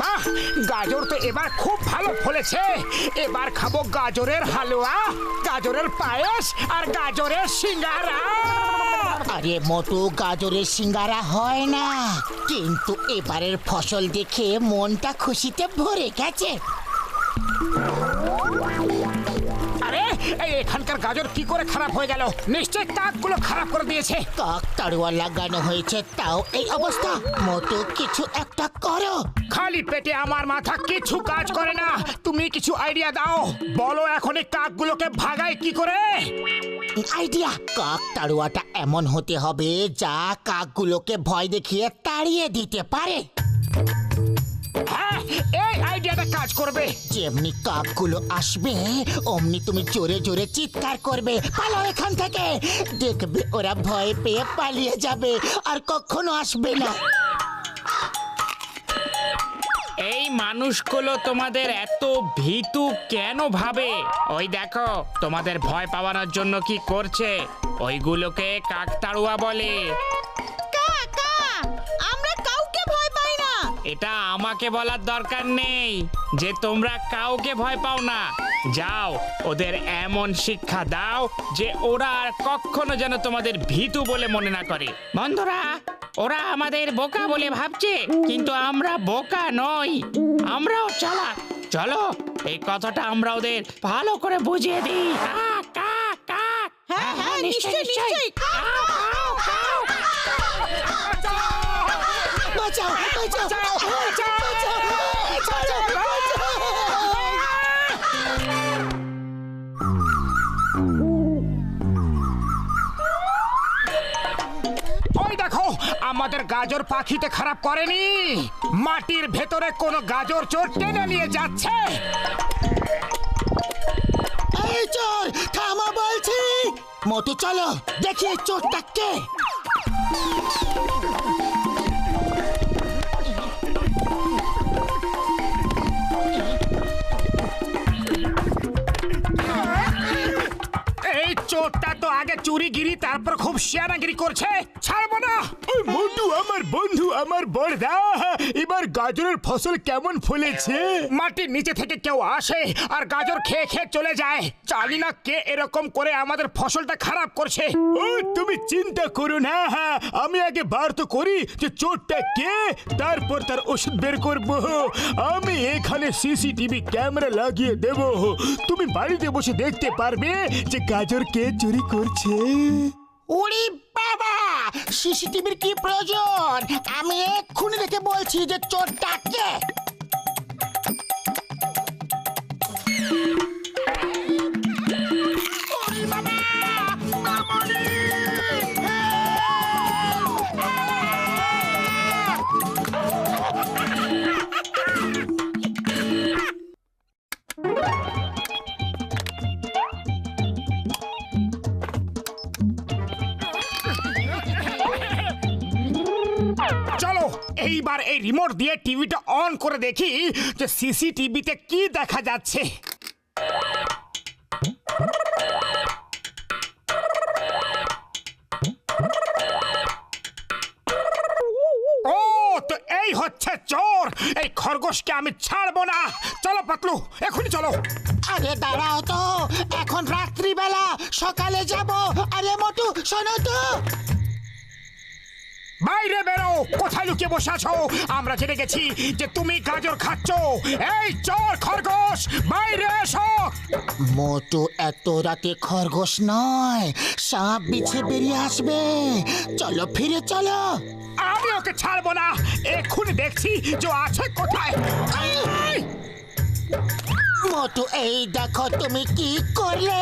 বাহ, গাজর তো এবার খুব ভালো ফলেছে। এবার খাবো গাজরের হালুয়া, গাজরের পায়েস আর গাজরের সিঙ্গারা। আরে মোটু, গাজরের সিঙ্গারা হয় না, কিন্তু এবারের ফসল দেখে মনটা খুশিতে ভরে গেছে। আরে এখানকার গাজর কি করে খারাপ হয়ে গেল? নিশ্চয় কাকগুলো খারাপ করে দিয়েছে। কাক তাড়ুয়া লাগানো হয়েছে, তাও এই অবস্থা। মোটু, কিছু একটা করো। খালি পেটে আমার মাথা কিছু কাজ করে না। তুমি কিছু আইডিয়া দাও, বলো এখন এই কাকগুলোকে ভাগাই কি করে? আইডিয়া, কাক তাড়ুয়াটা এমন হতে হবে যা কাকগুলোকে ভয় দেখিয়ে তাড়িয়ে দিতে পারে। হ্যাঁ, এই আইডিয়াটা কাজ করবে। যেমনি কাকগুলো আসবে অমনি তুমি জোরে জোরে চিৎকার করবে, পালাও এখান থেকে। দেখবে ওরা ভয় পেয়ে পালিয়ে যাবে আর কখনো আসবে না। এই মানুষগুলো তোমাদের এত ভীতু কেন ভাবে? ওই দেখো তোমাদের ভয় পাওয়ানোর জন্য কি করছে। ওইগুলোকে কাকতাড়ুয়া বলে। আমরা কাউকে ভয় পাই না। এটা আমাকে বলার দরকার নেই যে তোমরা কাউকে ভয় পাও না। যাও, ওদের এমন শিক্ষা দাও যে ওরা আর কখনো যেন তোমাদের ভীতু বলে মনে না করে। বন্ধুরা, ওরা আমাদের বোকা বলে ভাবছে, কিন্তু আমরা বোকা নই, আমরাও চালাক। চলো এই কথাটা আমরা ওদের ভালো করে বুঝিয়ে দিই। কাক কাক কাক। হ্যাঁ হ্যাঁ, নিশ্চয়ই নিশ্চয়ই। বাঁচাও, বাঁচাও, বাঁচাও। ওই দেখো, আমাদের গাজর পাখিতে খারাপ করেনি। মাটির ভেতরে কোনো গাজর চোর টেনে নিয়ে যাচ্ছে। এই চোর, থামা বলছি। মোটু, চলো দেখি এই চোরটা কে। এই চোরটা তো আগে চুরিগিরি, তারপর খুব শিয়ানাগিরি করছে। ছাড়বো না। ওই মোটু আমার বন্ধু, আমার বড়দা, এবার গাজরের ফসল কেমন ফলেছে? মাটির নিচে থেকে কেউ আসে আর গাজর খেয়ে খেয়ে চলে যায়। জানি না কে এরকম করে আমাদের ফসলটা খারাপ করছে। ও তুমি চিন্তা করো না, আমি আগে বার তো করি যে চোরটা কে, তারপর তার ওষুধ বের করব। আমি এখানে সিসিটিভি ক্যামেরা লাগিয়ে দেব, তুমি বাড়িতে বসে দেখতে পারবে যে গাজর কে চুরি করছে। ওরে বাবা, সিসিটিভির কি প্রয়োজন? আমি এক্ষুনি দেখে বলছি যে চোরটা কে। চলো এইবার এই রিমোট দিয়ে টিভিটা অন করে দেখি যে সিসিটিভিতে কি দেখা যাচ্ছে। ও তো এই হচ্ছে চোর। এই খরগোশকে আমি ছাড়বো না। চলো পাতলু, এখনই চলো। আরে দাঁড়াও তো, এখন রাত্রিবেলা, সকালে যাব। আরে মোটু, শোনো তো। বাইরে বেরো। কোথায় লুকিয়ে বসে আছো? আমরা জেনে গেছি যে তুমি গাজর খাচ্ছ। এই চোর খরগোশ, বাইরে এসো। মোটু এত রাতে খরগোশ নয়, সাপ বিছে বেরিয়ে আসবে। চলো, ফিরে চলো। আমি ওকে ছাড়বো না। এক্ষুনি দেখছি যে ও আছে কোথায়। এই! মোটু, এই দেখো তুমি কি করলে।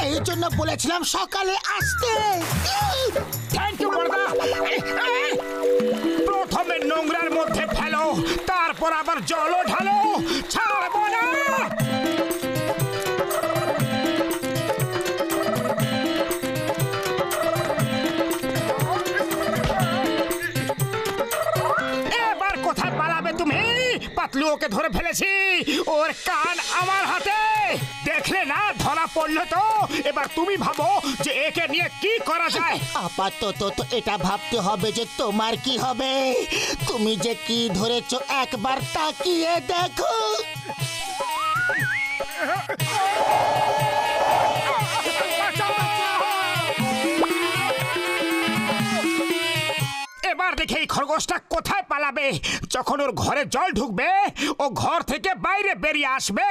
এই জন্য বলেছিলাম সকালে আসতে। থ্যাংক ইউ বড়দা। প্রথমে নোংরার মধ্যে ফেলো, তারপর আবার জলও ঢালো। ছাড়বো না। এবার কোথায় পালাবে তুমি? পাতলু ওকে ধরে ফেলেছি, ওর কান আমার হাতে। দেখলে না ধরা পড়লো তো। এবার তুমি ভাবো যে একে নিয়ে কি করা যায়। আপাতত তো এটা ভাবতে হবে যে তোমার কি হবে। তুমি যে কি ধরেছো একবার তাকিয়ে দেখো। এবার দেখে এই খরগোশটা কোথায় পালাবে। যখন ওর ঘরে জল ঢুকবে ও ঘর থেকে বাইরে বেরিয়ে আসবে।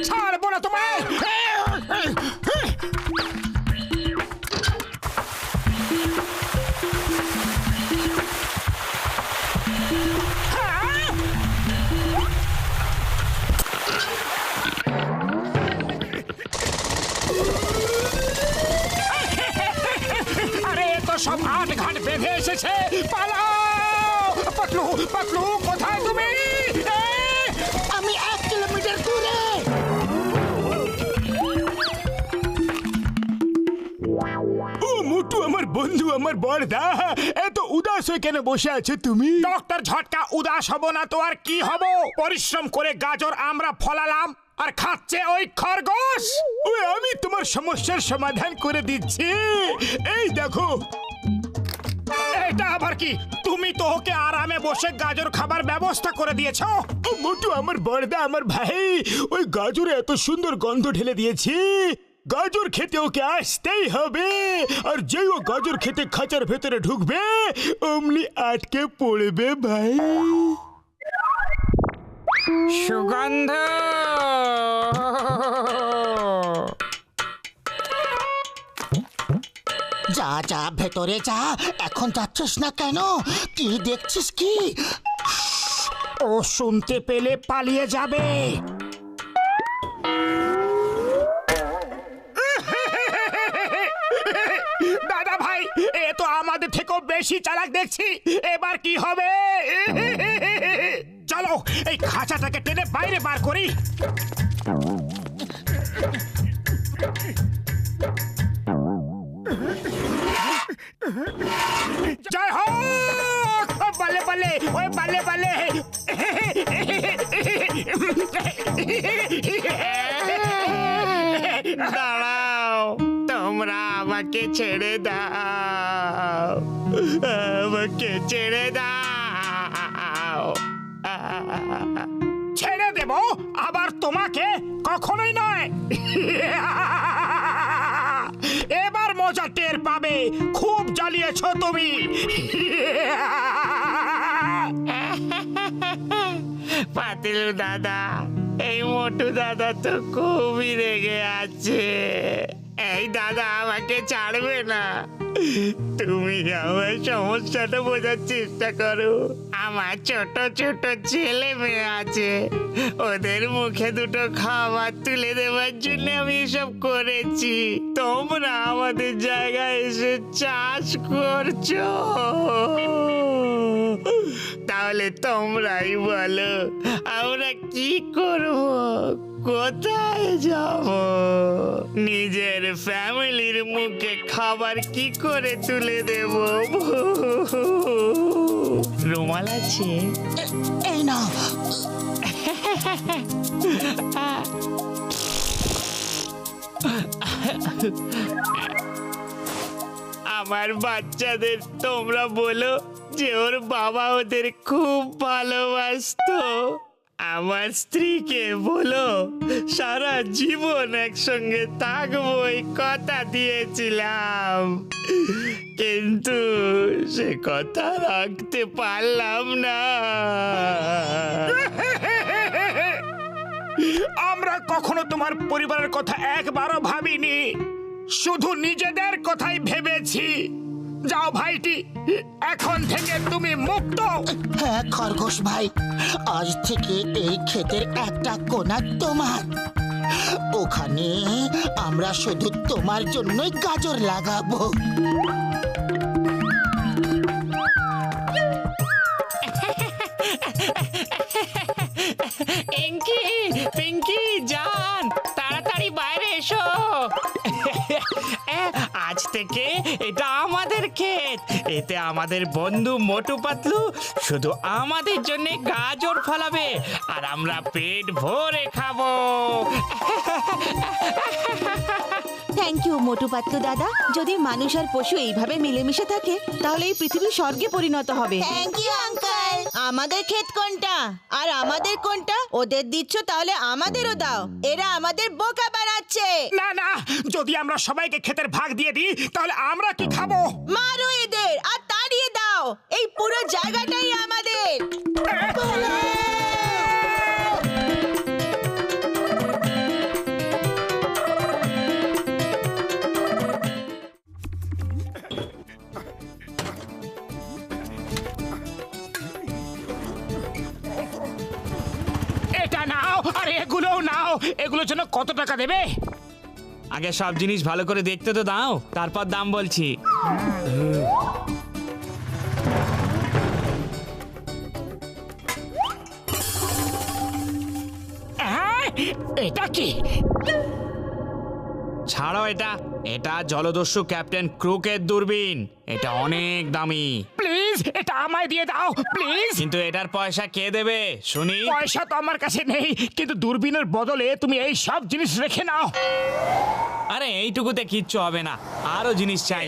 ছাড়বো না তোমায়। আরে তো সব আট ঘাট বেঁধে এসেছে, পালাও। পাতলু পাতলু কোথায় তুমি? আমি 1 কিলোমিটার দূরে। ও মোটু, আমার বন্ধু, আমার বড়দা, এত উদাস হয়ে কেন বসে আছো তুমি? ডক্টর ঝটকা উদাস হব না তো আর কি হব। পরিশ্রম করে গাজর আমরা ফলালাম আর খাচ্ছে ওই খরগোশ। ওই আমি তোমার সমস্যার সমাধান করে দিচ্ছি। এই দেখো। এটা আবার কি? তুমি তো ওকে আরামে বসে গাজর খাবার ব্যবস্থা করে দিয়েছো। ও মোটু, আমার বড়দা, আমার ভাই, ওই গাজরে এত সুন্দর গন্ধ ঢেলে দিয়েছি, গাজর খেতে ওকে আসতেই হবে। আর যেই ও গাজর খেতে খাঁচার ভেতরে ঢুকবে অমনি আটকে পড়বে ভাই। সুগন্ধ। যা যা ভেতরে যা। এখন যাচ্ছিস না কেন? কি দেখছিস কি? ও শুনতে পেলে পালিয়ে যাবে। দাদা ভাই, এ তো আমাদের থেকেও বেশি চালাক দেখছি। এবার কি হবে? চলো এই খাঁচাটাকে টেনে বাইরে বার করি। জয় হোক। বলে বলে ওই বলে বলে। দাঁড়াও, তোমরা আমাকে ছেড়ে দাও, আমাকে ছেড়ে দাও। ছেড়ে দেব আবার তোমাকে? কখনোই নয়। এবার মজা টের পাবে। খুব জ্বালিয়েছো তুমি। পাতিলু দাদা, এই মোটু দাদা তো খুবই রেগে আছে। এই দাদা আমাকে ছাড়বে না। তুমি আমার সমস্যাটা বোঝার চেষ্টা করো। আমার ছোট ছোট ছেলে মেয়ে আছে, ওদের মুখে দুটো খাবার তুলে দেওয়ার জন্য আমি এসব করেছি। তোমরা আমাদের জায়গায় এসে চাষ করছো, তাহলে তোমরাই বলো আমরা কি করব, কোথায় যাব? নিজের ফ্যামিলির মুখে খাবার কি করে তুলে দেব? রুমাল আছে? এই না। আমার বাচ্চাদের তোমরা বলো যে ওর বাবা ওদের খুব ভালোবাসতো। আমার স্ত্রীকে বলো সারা জীবন একসঙ্গে থাকবো, এই কথা দিয়েছিলাম, কিন্তু সে কথা রাখতে পারলাম না। আমরা কখনো তোমার পরিবারের কথা একবারও ভাবিনি, শুধু নিজেদের কথাই ভেবেছি। যাও ভাইটি, এখন থেকে তুমি মুক্ত। হ্যাঁ খরগোশ ভাই, আজ থেকে এই ক্ষেতের একটা কোণা তোমার। ওখানে আমরা শুধু তোমার জন্যই গাজর লাগাবো। পিঙ্কি, পিঙ্কি জান, তাড়াতাড়ি বাইরে এসো। আজ থেকে এটা আমাদের ক্ষেত। এতে আমাদের বন্ধু মোটু পাতলু শুধু আমাদের জন্য গাজর ফলাবে আর আমরা পেট ভরে খাবো। থ্যাংক ইউ মোটু পাতলু দাদা। যদি মানুষ আর পশু এইভাবে মিলেমিশে থাকে তাহলে এই পৃথিবী স্বর্গে পরিণত হবে। Thank you uncle. আমাদের ক্ষেত কোনটা আর আমাদের কোনটা ওদের দিচ্ছ, তাহলে আমাদেরও দাও। এরা আমাদের বোকা বানাচ্ছে। না না, যদি আমরা সবাইকে ক্ষেতের ভাগ দিয়ে দিই তাহলে আমরা কি খাবো? মারো এদের আর তাড়িয়ে দাও। এই পুরো জায়গাটাই আমাদের। এটা নাও আর এগুলোও নাও। এগুলোর জন্য কত টাকা দেবে? আগে সব জিনিস ভালো করে দেখতে তো দাও, তারপর দাম বলছি। হ্যাঁ, এটা কি? ছাড়ো এটা। এটা জলদস্যু ক্যাপ্টেন ক্রুকের দূরবীন। এটা অনেক দামি। প্লিজ এটা আমায় দিয়ে দাও প্লিজ। কিন্তু এটার পয়সা কে দেবে শুনি? পয়সা তো আমার কাছে নেই, কিন্তু দূরবীনের বদলে তুমি এই সব জিনিস রেখে নাও। আরে এইটুকুতে কিচ্ছু হবে না, আরো জিনিস চাই।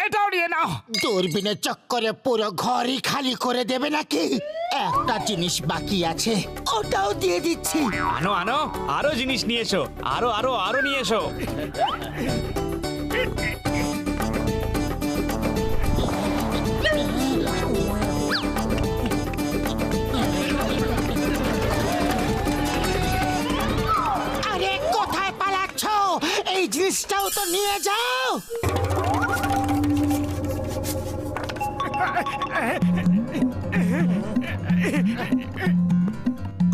এটাও নিয়ে নাও। দূরবীনের চক্করে পুরো ঘরই খালি করে দেবে নাকি? একটা জিনিস বাকি আছে, ওটাও দিয়ে দিচ্ছি। আনো আনো, আরো জিনিস নিয়ে এসো। আরো আরো আরো নিয়ে এসো। আরে কোথায় পালাচ্ছ? এই জিনিসটাও তো নিয়ে যাও।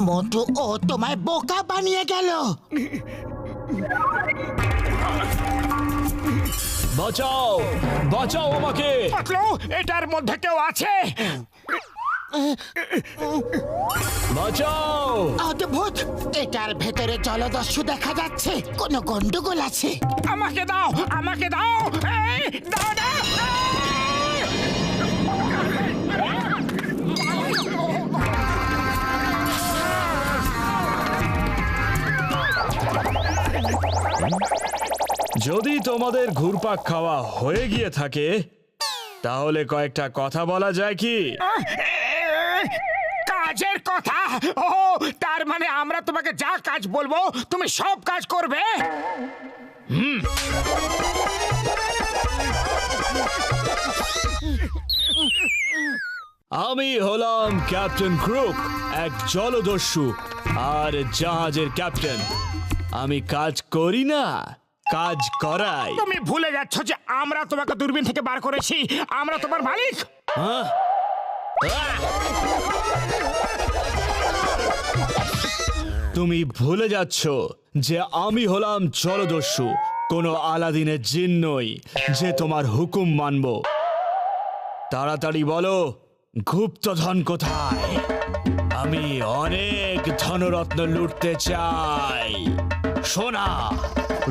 মোটু ও তোমায় বোকা বানিয়ে গেল। বাঁচাও, বাঁচাও আমাকে। পাতলু, এটার মধ্যে কেউ আছে? বাঁচাও। অদ্ভুত, এটার ভেতরে জলদস্যু দেখা যাচ্ছে। কোনো গন্ডগোল আছে। আমাকে দাও, আমাকে দাও। এই, দাও দাও। যদি তোমাদের ঘুরপাক খাওয়া হয়ে গিয়ে থাকে তাহলে কয়েকটা কথা বলা যায় কি? কাজের কথা? ও, তার মানে আমরা তোমাকে যা কাজ বলবো তুমি সব কাজ করবে? আমি হলাম ক্যাপ্টেন ক্রুক, এক জলদস্যু আর জাহাজের ক্যাপ্টেন। আমি কাজ করি না, কাজ করাই। তুমি ভুলে যাচ্ছ যে আমরা তোমাকে দূরবীন থেকে বার করেছি। আমরা তোমার মালিক। হ্যাঁ? তুমি ভুলে যাচ্ছ যে আমি হলাম জলদস্যু, কোনো আলাদিনের জিন নই যে তোমার হুকুম মানব। তাড়াতাড়ি বলো, গুপ্তধন কোথায়? আমি অনেক ধনরত্ন লুটতে চাই। সোনা,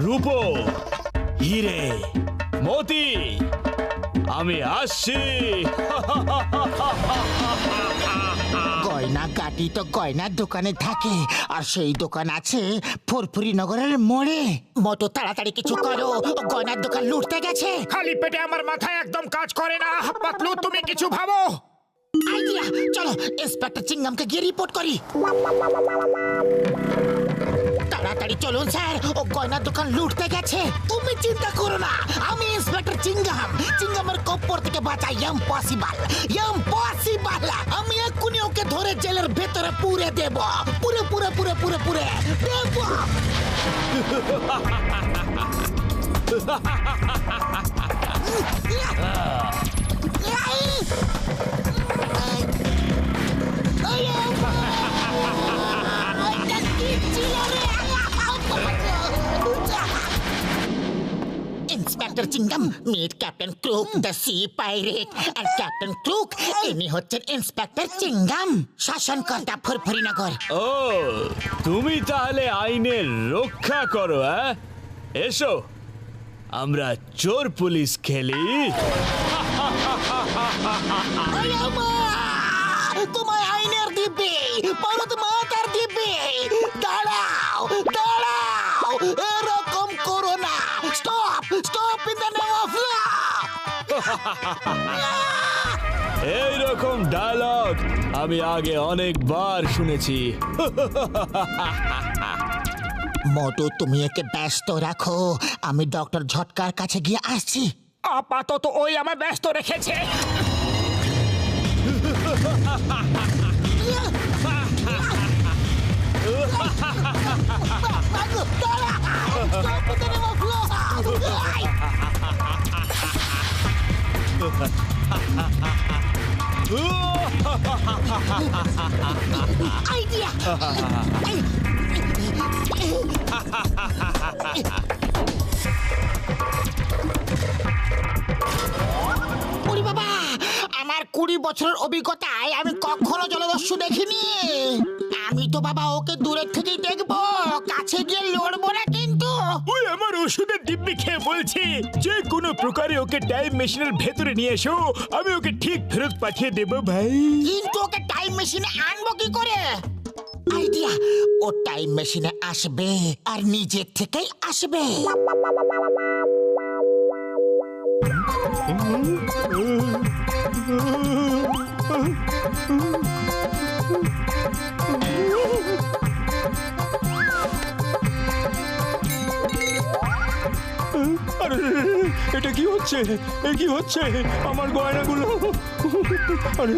রূপো, হিরে, মতি। আমি আসছি। গয়না গাটি তো গয়নার দোকানে থাকে, আর সেই দোকান আছে ফুরফুরি নগরের মোড়ে। মোটো তাড়াতাড়ি কিছু করো, ও গয়নার দোকান লুটতে গেছে। খালি পেটে আমার মাথায় একদম কাজ করে না। পাতলু, তুমি কিছু ভাবো। আইডিয়া, চলো ইন্সপেক্টর চিংগামকে গিয়ে রিপোর্ট করি। তাড়াতাড়ি চলুন স্যার, ও গয়নার দোকান লুটতে গেছে। তুমি চিন্তা করো না, আমি ইন্সপেক্টর চিংগাম। চিংগামের কপ্পর থেকে বাঁচা ইম্পসিবল, ইম্পসিবল। আমি এক্ষুনি ওকে ধরে জেলের ভেতরে পুরে দেব, পুরে পুরে পুরে পুরে পুরে দেব। Inspector Chingum, meet captain Crook the sea pirate আর ক্যাপ্টেন ক্রুক ইনি হচ্ছেন ইন্সপেক্টর চিংগাম, শাসনকর্তা ফুরফুরিনগর। ও তুমি তাহলে আইনের রক্ষা করো? হ্যাঁ, এসো আমরা চোর পুলিশ খেলি। তোমায় আইনের দিব্যে, ভারত মাতার দিব্যে। দাঁড়াও দাঁড়াও, এরকম করো না। Stop stop in the name of law. এইরকম ডায়লগ আমি আগে অনেকবার শুনেছি। মোটু, তুমি একে ব্যস্ত রাখো, আমি ডক্টর ঝটকার কাছে গিয়ে আসছি। আপাতত ওই আমার ব্যস্ত রেখেছে। আইডিয়া। ওরে বাবা, আমার 20 বছরের অভিজ্ঞতায় আমি কখনো জলদস্যু দেখিনি। আমি তো বাবা ওকে দূরের থেকেই দেখবো, কাছে গিয়ে লড়বো না কিন্তু। ওই আমার ওষুধের দিব্যি খেয়ে বলছি, যে কোনো প্রকারে ওকে টাইম মেশিনের ভেতরে নিয়ে এসো, আমি ওকে ঠিক ফেরত পাঠিয়ে দেবো ভাই। কিন্তু ওকে টাইম মেশিনে আনবো কি করে? আইডিয়া, ও টাইম মেশিনে আসবে আর নিজের থেকেই আসবে। আরে এটা কি হচ্ছে? এ কি হচ্ছে? আমার গয়নাগুলো! আরে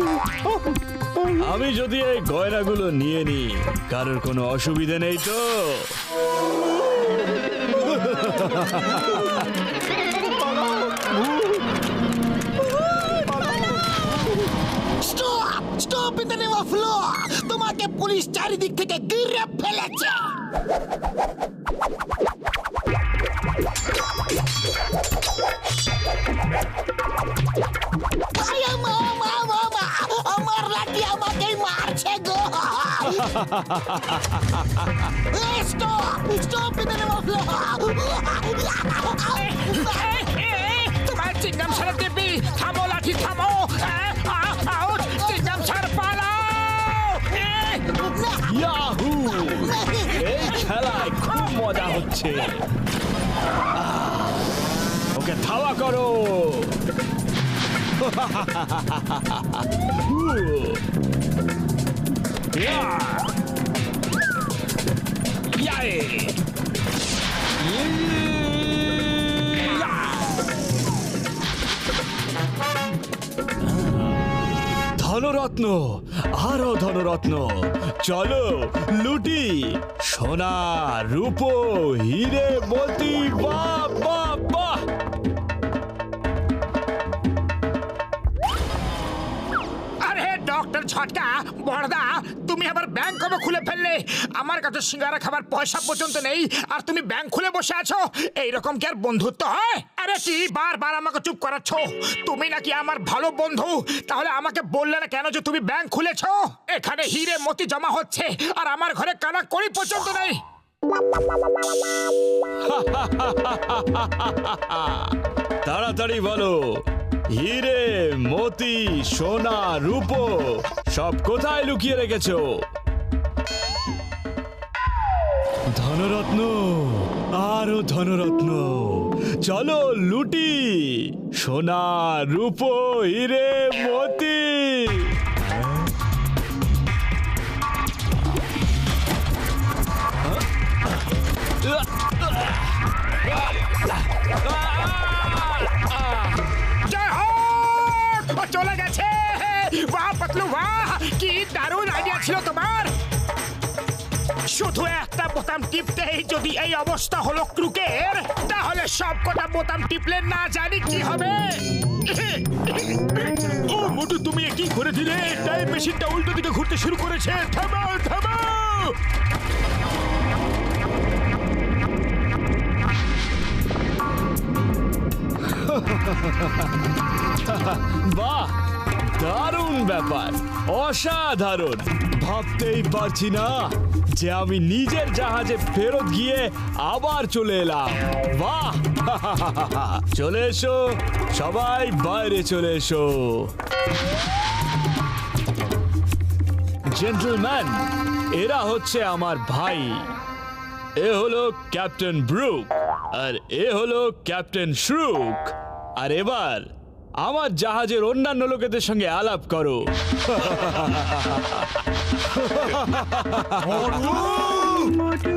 আমি যদি এই গয়নাগুলো নিয়ে নিই, কারোর কোনো অসুবিধা নেই তো? Stop stop in the name of law. তোমাকে পুলিশ চারিদিক থেকে ঘিরে ফেলেছে। আমার লাঠি আমাকেই মারছে গো। Stop stop in the name of law. তোমার চিংগাম ছাড়া দেবী, থামো লাঠি থামো। চিংগাম ছাড়, পালাও। ইয়াহু! এই খেলায় খুব মজা হচ্ছে। ওকে ধাওয়া করো। ধনরত্ন, আরো ধনরত্ন, চলো লুটি। সোনা, রূপো, হিরে, মতি, বাহ বাহ বাহ। আরে ডক্টর ঝটকা, বড়দা, তুমি আবার ব্যাংক কবে খুলে ফেললে? আমার কাছে সিঙ্গারা খাবার পয়সা পর্যন্ত নেই, আর তুমি ব্যাংক খুলে বসে আছো। এইরকম কি আর বন্ধুত্ব হয়? আরে কি বারবার আমাকে চুপ করাচ্ছ? তুমি নাকি আমার ভালো বন্ধু, তাহলে আমাকে বললে না কেন যে তুমি ব্যাংক খুলেছো? এখানে হিরে মতি জমা হচ্ছে, আর আমার ঘরে কানা কড়ি পর্যন্ত নেই। তাড়াতাড়ি বলো, হিরে, মতি, সোনা, রূপো সব কোথায় লুকিয়ে রেখেছো? ধনরত্ন, আরো ধনরত্ন, চলো লুটি। সোনা, রূপো, হিরে, মতি। চলে গেছে। বাহ পাতলু বাহ, কি দারুণ আইডিয়া ছিল তোমার। শুধু এক একটা বোতাম টিপতেই যদি এই অবস্থা হলো ক্রুকের, তাহলে সব কটা বোতাম টিপলে না জানি কি হবে। ও মোটু, তুমি এ কি করে দিলে? টাইম মেশিনটা উল্টো দিকে ঘুরতে শুরু করেছে। থামাও থামাও। বাহ, দারুণ ব্যাপার, অসাধারণ। ভাবতেই পারছি না যে আমি নিজের জাহাজে ফেরত গিয়ে আবার চলে এলাম। বাহ, চলে এসো সবাই, বাইরে চলে এসো। জেন্টলম্যান, এরা হচ্ছে আমার ভাই। এ হলো ক্যাপ্টেন ব্রুক আর এ হলো ক্যাপ্টেন শ্রুক। আর এবার আমার জাহাজের অন্যান্য লোকেদের সঙ্গে আলাপ করো। মোটু!